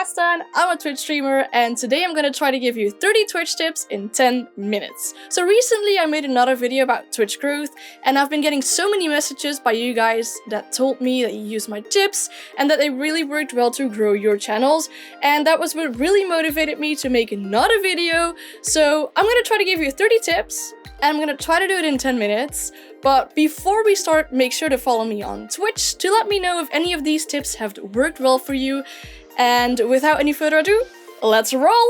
FastAnne, I'm a Twitch streamer, and today I'm gonna try to give you 30 Twitch tips in 10 minutes. So recently I made another video about Twitch growth, and I've been getting so many messages by you guys that told me that you used my tips, and that they really worked well to grow your channels, and that was what really motivated me to make another video. So I'm gonna try to give you 30 tips, and I'm gonna try to do it in 10 minutes. But before we start, make sure to follow me on Twitch to let me know if any of these tips have worked well for you. And without any further ado, let's roll!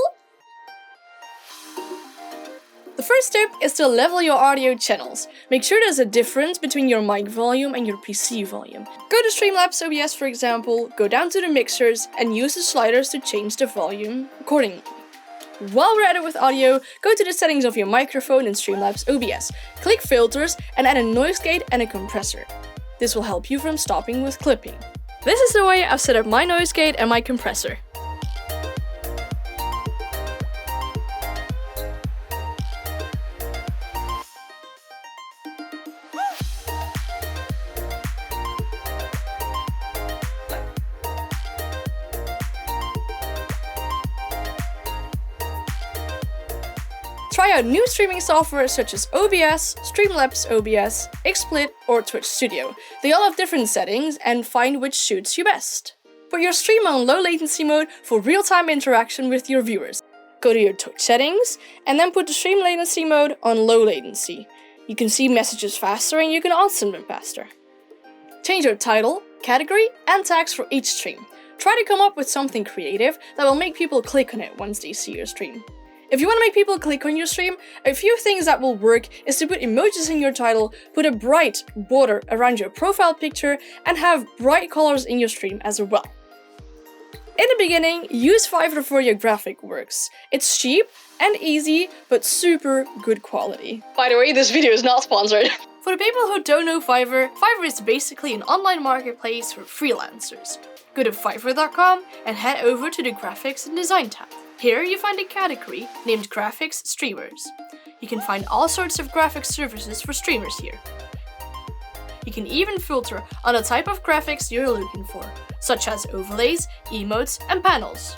The first tip is to level your audio channels. Make sure there's a difference between your mic volume and your PC volume. Go to Streamlabs OBS, for example, go down to the mixers and use the sliders to change the volume accordingly. While we're at it with audio, go to the settings of your microphone in Streamlabs OBS. Click filters and add a noise gate and a compressor. This will help you from stopping with clipping. This is the way I've set up my noise gate and my compressor. Try out new streaming software such as OBS, Streamlabs OBS, XSplit, or Twitch Studio. They all have different settings, and find which suits you best. Put your stream on low latency mode for real-time interaction with your viewers. Go to your Twitch settings, and then put the stream latency mode on low latency. You can see messages faster and you can answer them faster. Change your title, category, and tags for each stream. Try to come up with something creative that will make people click on it once they see your stream. If you want to make people click on your stream, a few things that will work is to put emojis in your title, put a bright border around your profile picture, and have bright colors in your stream as well. In the beginning, use Fiverr for your graphic works. It's cheap and easy, but super good quality. By the way, this video is not sponsored. For the people who don't know Fiverr, Fiverr is basically an online marketplace for freelancers. Go to fiverr.com and head over to the Graphics and Design tab. Here you find a category named Graphics Streamers. You can find all sorts of graphic services for streamers here. You can even filter on the type of graphics you're looking for, such as overlays, emotes, and panels.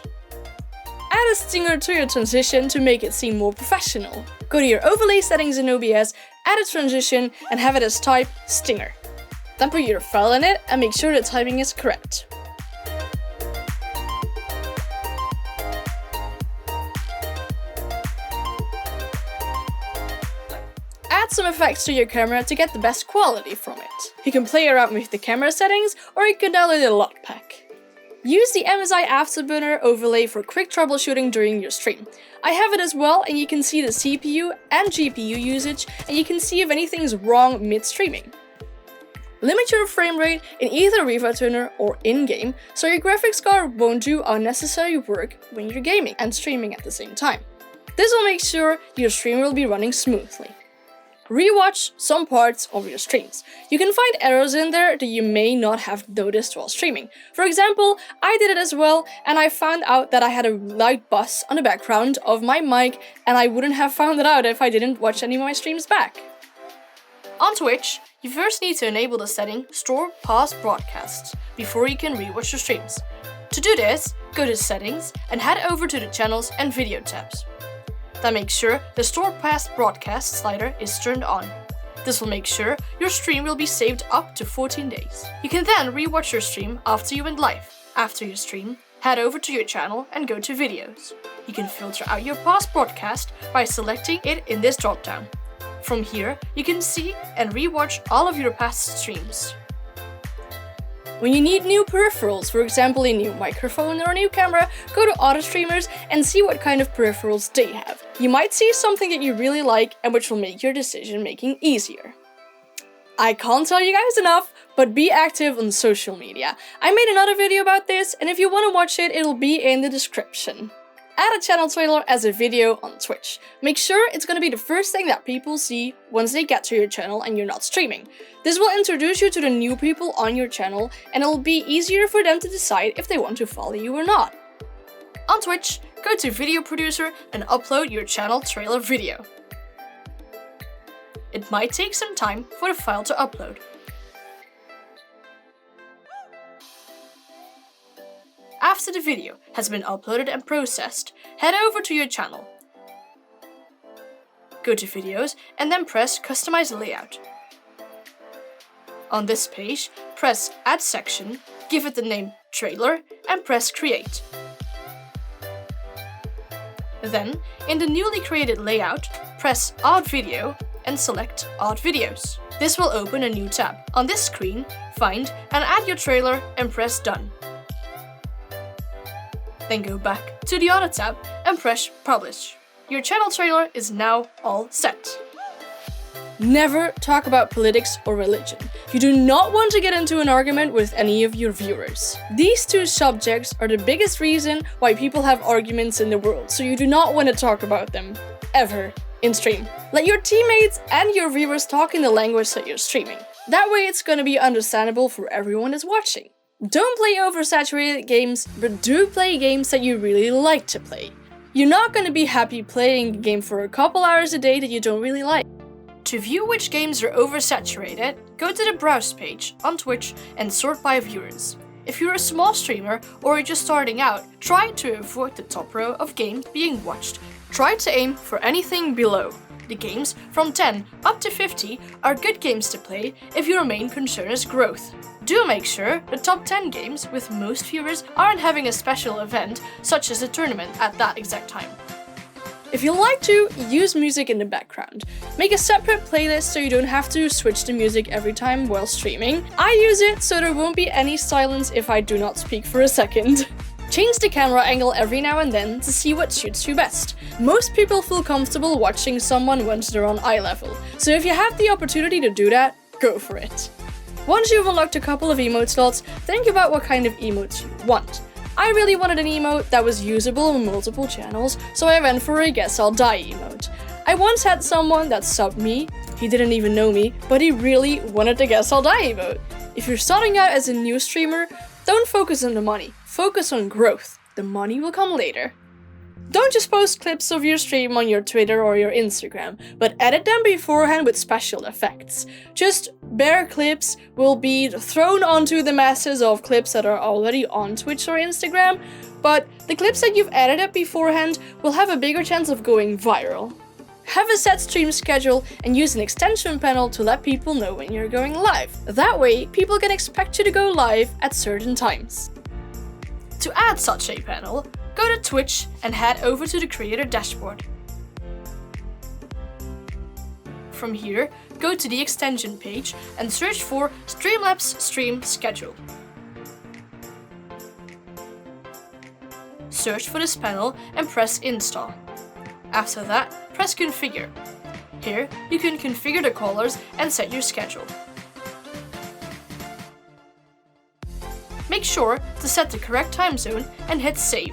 Add a stinger to your transition to make it seem more professional. Go to your overlay settings in OBS, add a transition, and have it as type stinger. Then put your file in it and make sure the typing is correct. Add some effects to your camera to get the best quality from it. You can play around with the camera settings, or you can download a LUT pack. Use the MSI Afterburner overlay for quick troubleshooting during your stream. I have it as well, and you can see the CPU and GPU usage, and you can see if anything's wrong mid-streaming. Limit your frame rate in either RevaTuner or in-game, so your graphics card won't do unnecessary work when you're gaming and streaming at the same time. This will make sure your stream will be running smoothly. Rewatch some parts of your streams. You can find errors in there that you may not have noticed while streaming. For example, I did it as well, and I found out that I had a loud buzz on the background of my mic, and I wouldn't have found it out if I didn't watch any of my streams back. On Twitch, you first need to enable the setting Store Past Broadcasts before you can rewatch your streams. To do this, go to Settings and head over to the Channels and Video tabs. Then make sure the Store Past Broadcast slider is turned on. This will make sure your stream will be saved up to 14 days. You can then rewatch your stream after you went live. After your stream, head over to your channel and go to Videos. You can filter out your past broadcast by selecting it in this dropdown. From here, you can see and rewatch all of your past streams. When you need new peripherals, for example a new microphone or a new camera, go to other streamers and see what kind of peripherals they have. You might see something that you really like and which will make your decision making easier. I can't tell you guys enough, but be active on social media. I made another video about this, and if you want to watch it, it'll be in the description. Add a channel trailer as a video on Twitch. Make sure it's going to be the first thing that people see once they get to your channel and you're not streaming. This will introduce you to the new people on your channel, and it'll be easier for them to decide if they want to follow you or not. On Twitch, go to Video Producer and upload your channel trailer video. It might take some time for the file to upload. After the video has been uploaded and processed, head over to your channel. Go to Videos and then press Customize Layout. On this page, press Add Section, give it the name Trailer and press Create. Then, in the newly created layout, press Add Video and select Add Videos. This will open a new tab. On this screen, find and add your trailer and press Done. Then go back to the other tab and press Publish. Your channel trailer is now all set. Never talk about politics or religion. You do not want to get into an argument with any of your viewers. These two subjects are the biggest reason why people have arguments in the world, so you do not want to talk about them, ever, in stream. Let your teammates and your viewers talk in the language that you're streaming. That way it's gonna be understandable for everyone that's watching. Don't play oversaturated games, but do play games that you really like to play. You're not gonna be happy playing a game for a couple hours a day that you don't really like. To view which games are oversaturated, go to the Browse page on Twitch and sort by viewers. If you're a small streamer or you're just starting out, try to avoid the top row of games being watched. Try to aim for anything below. The games from 10 up to 50 are good games to play if your main concern is growth. Do make sure the top 10 games with most viewers aren't having a special event, such as a tournament at that exact time. If you like to, use music in the background. Make a separate playlist so you don't have to switch the music every time while streaming. I use it so there won't be any silence if I do not speak for a second. Change the camera angle every now and then to see what suits you best. Most people feel comfortable watching someone once they're on eye level, so if you have the opportunity to do that, go for it. Once you've unlocked a couple of emote slots, think about what kind of emotes you want. I really wanted an emote that was usable on multiple channels, so I went for a Guess I'll Die emote. I once had someone that subbed me, he didn't even know me, but he really wanted the Guess I'll Die emote. If you're starting out as a new streamer, don't focus on the money, focus on growth. The money will come later. Don't just post clips of your stream on your Twitter or your Instagram, but edit them beforehand with special effects. Just bare clips will be thrown onto the masses of clips that are already on Twitch or Instagram, but the clips that you've edited beforehand will have a bigger chance of going viral. Have a set stream schedule and use an extension panel to let people know when you're going live. That way, people can expect you to go live at certain times. To add such a panel, go to Twitch and head over to the creator dashboard. From here, go to the extension page and search for Streamlabs Stream Schedule. Search for this panel and press Install. After that, press Configure. Here, you can configure the colors and set your schedule. Make sure to set the correct time zone and hit Save.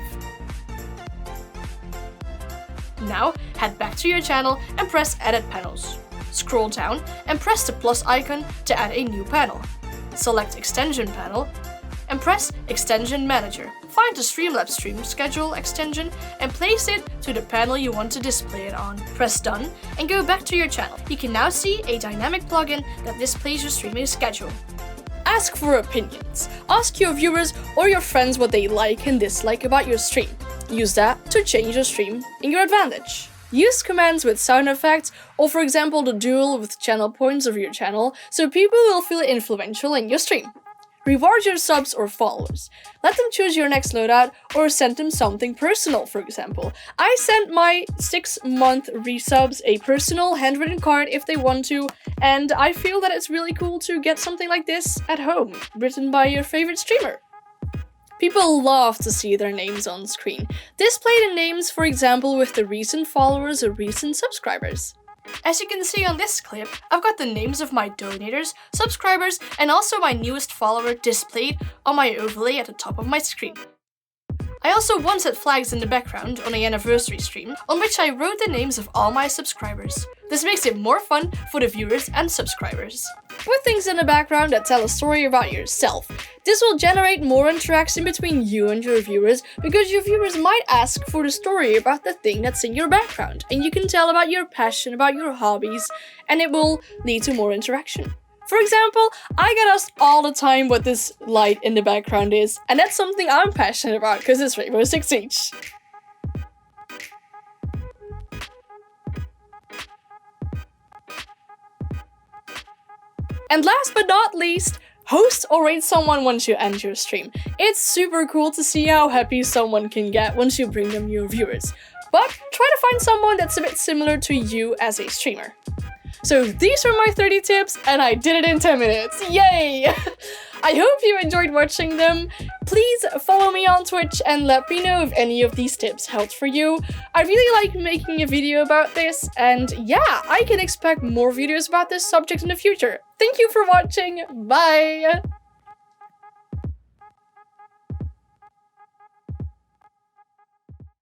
Now, head back to your channel and press Edit Panels. Scroll down and press the plus icon to add a new panel. Select Extension Panel and press Extension Manager. Find the Streamlabs Stream Schedule extension and place it to the panel you want to display it on. Press Done and go back to your channel. You can now see a dynamic plugin that displays your streaming schedule. Ask for opinions. Ask your viewers or your friends what they like and dislike about your stream. Use that to change your stream in your advantage. Use commands with sound effects, or for example the duel with channel points of your channel, so people will feel influential in your stream. Reward your subs or followers. Let them choose your next loadout or send them something personal, for example. I sent my 6-month resubs a personal handwritten card if they want to, and I feel that it's really cool to get something like this at home, written by your favorite streamer. People love to see their names on screen. Display the names, for example, with the recent followers or recent subscribers. As you can see on this clip, I've got the names of my donators, subscribers, and also my newest follower displayed on my overlay at the top of my screen. I also once had flags in the background on an anniversary stream, on which I wrote the names of all my subscribers. This makes it more fun for the viewers and subscribers. Put things in the background that tell a story about yourself. This will generate more interaction between you and your viewers, because your viewers might ask for the story about the thing that's in your background, and you can tell about your passion, about your hobbies, and it will lead to more interaction. For example, I get asked all the time what this light in the background is, and that's something I'm passionate about because it's Rainbow Six Siege. And last but not least, host or rate someone once you end your stream. It's super cool to see how happy someone can get once you bring them new viewers. But try to find someone that's a bit similar to you as a streamer. So these were my 30 tips, and I did it in 10 minutes. Yay! I hope you enjoyed watching them. Please follow me on Twitch and let me know if any of these tips helped for you. I really like making a video about this, and yeah, I can expect more videos about this subject in the future. Thank you for watching. Bye!